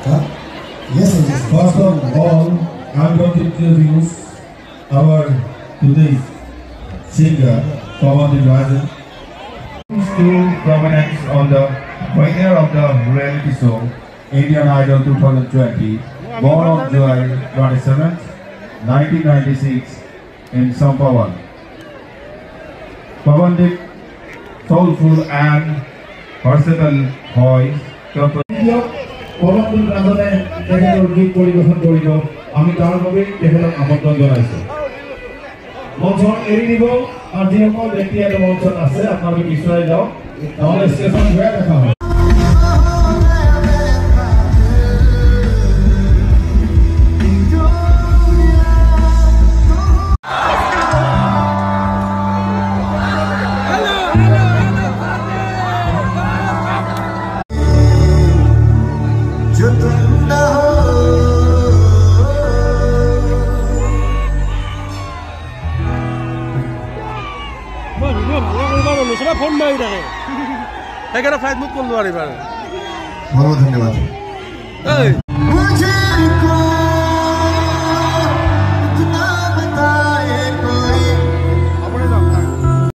Huh? Yes, yes. First of all, I'm going to introduce our today's singer, Pawan Rajan. To prominence on the winner of the reality show, Indian Idol 2020, born on July 27th, 1996 in Sampawan. Pawandip, soulful and versatile voice. Pawandeep রাজনে তেখেতৰ গীত পৰিৱেশন কৰিব আমি তাৰ বাবে তেখেতক আমন্ত্ৰণ জনাইছোঁ মঞ্চখন এৰি দিব আৰু যিসকল ব্যক্তি ইয়াত মঞ্চত আছে আপোনালোকে পিছুৱাই যাওক নহ'লে ষ্টেচন ঘূৰাই দেখা হয় ফোন মাৰি থাকে সেইকাৰণে ফ্লাইট বুক কৰিব নোৱাৰিবা বহুত ধন্যবাদ